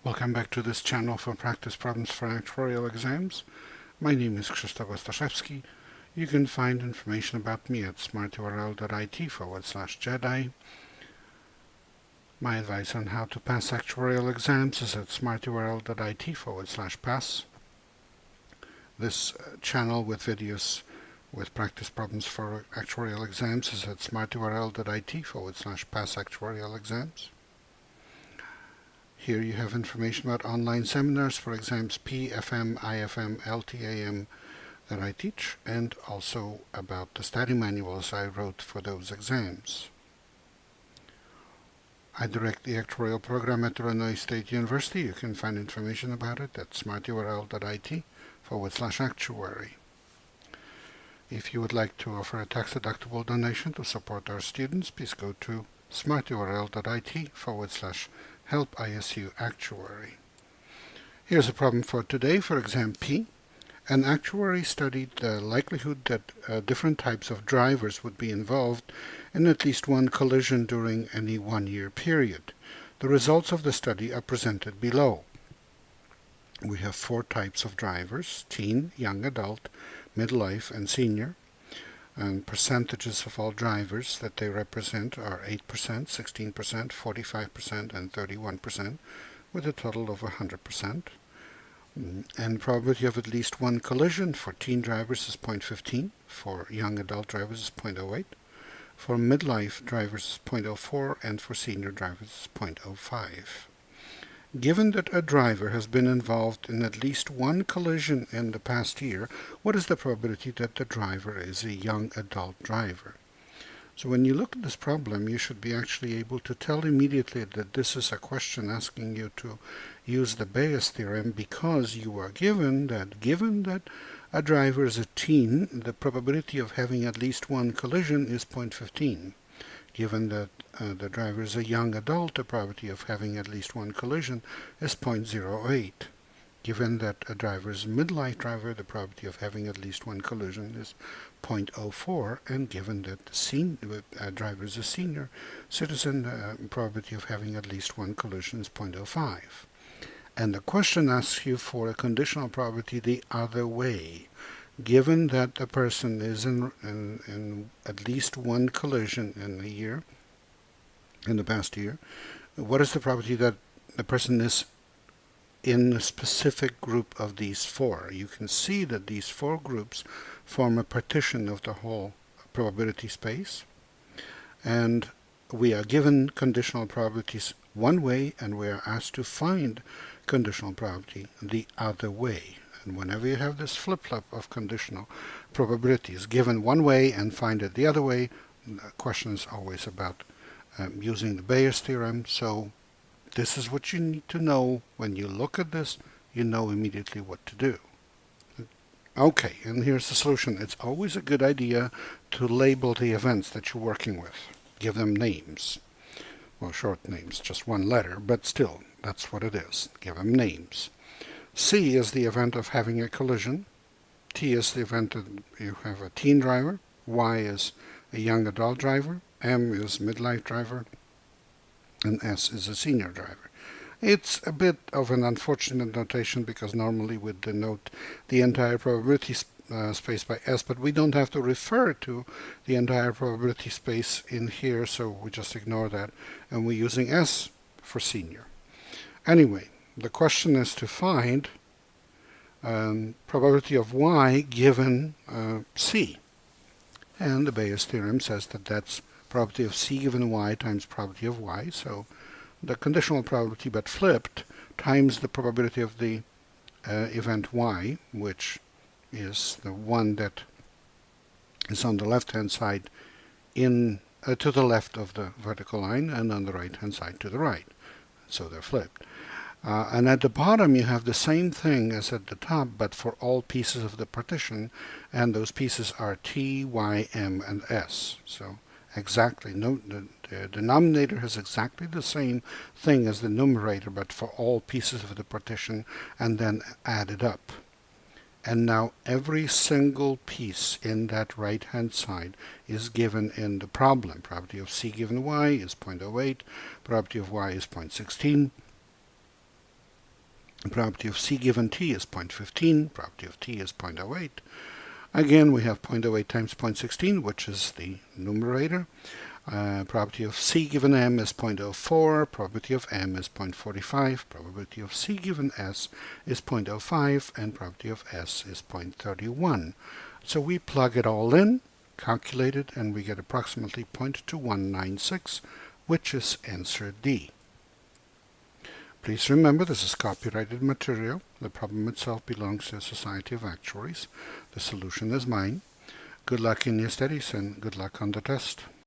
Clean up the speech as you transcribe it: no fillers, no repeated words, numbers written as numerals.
Welcome back to this channel for practice problems for actuarial exams. My name is Krzysztof Ostaszewski. You can find information about me at smarturl.it/Jedi. My advice on how to pass actuarial exams is at smarturl.it/pass. This channel with videos with practice problems for actuarial exams is at smarturl.it/pass actuarial exams. Here you have information about online seminars for exams P, FM, IFM, LTAM that I teach, and also about the study manuals I wrote for those exams. I direct the actuarial program at Illinois State University. You can find information about it at smarturl.it/actuary. If you would like to offer a tax-deductible donation to support our students, please go to smarturl.it/help ISU actuary. Here's a problem for today for exam P. An actuary studied the likelihood that different types of drivers would be involved in at least one collision during any one-year period. The results of the study are presented below. We have four types of drivers: teen, young adult, midlife, and senior. And percentages of all drivers that they represent are 8%, 16%, 45%, and 31%, with a total of 100%. And probability of at least one collision for teen drivers is 0.15, for young adult drivers is 0.08, for midlife drivers is 0.04, and for senior drivers is 0.05. Given that a driver has been involved in at least one collision in the past year, what is the probability that the driver is a young adult driver? So when you look at this problem, you should be actually able to tell immediately that this is a question asking you to use the Bayes theorem, because you are given that a driver is a teen, the probability of having at least one collision is 0.15. Given that the driver is a young adult, the probability of having at least one collision is 0.08. Given that a driver is a midlife driver, the probability of having at least one collision is 0.04. And given that the driver is a senior citizen, the probability of having at least one collision is 0.05. And the question asks you for a conditional probability the other way. Given that a person is in at least one collision in the past year, what is the probability that the person is in a specific group of these four? You can see that these four groups form a partition of the whole probability space, and we are given conditional probabilities one way, and we are asked to find conditional probability the other way. And whenever you have this flip-flop of conditional probabilities, given one way and find it the other way, the question is always about using the Bayes theorem. So this is what you need to know. When you look at this, you know immediately what to do. Okay, and here's the solution. It's always a good idea to label the events that you're working with. Give them names. Well, short names, just one letter, but still, that's what it is. Give them names. C is the event of having a collision. T is the event that you have a teen driver. Y is a young adult driver. M is midlife driver. And S is a senior driver. It's a bit of an unfortunate notation, because normally we denote the entire probability space by S, but we don't have to refer to the entire probability space in here, so we just ignore that, and we're using S for senior. Anyway, the question is to find probability of Y given C. And the Bayes theorem says that that's probability of C given Y times probability of Y. So the conditional probability, but flipped, times the probability of the event Y, which is the one that is on the left-hand side to the left of the vertical line, and on the right-hand side to the right. So they're flipped. And at the bottom you have the same thing as at the top, but for all pieces of the partition, and those pieces are T, Y, M, and S. So exactly, the denominator has exactly the same thing as the numerator, but for all pieces of the partition, and then added up. And now every single piece in that right-hand side is given in the problem. Probability of C given Y is 0.08, probability of Y is 0.16, Probability of C given T is 0.15. Probability of T is 0.08. Again, we have 0.08 times 0.16, which is the numerator. Probability of C given M is 0.04. Probability of M is 0.45. Probability of C given S is 0.05. And probability of S is 0.31. So we plug it all in, calculate it, and we get approximately 0.2196, which is answer D. Please remember, this is copyrighted material. The problem itself belongs to the Society of Actuaries. The solution is mine. Good luck in your studies and good luck on the test.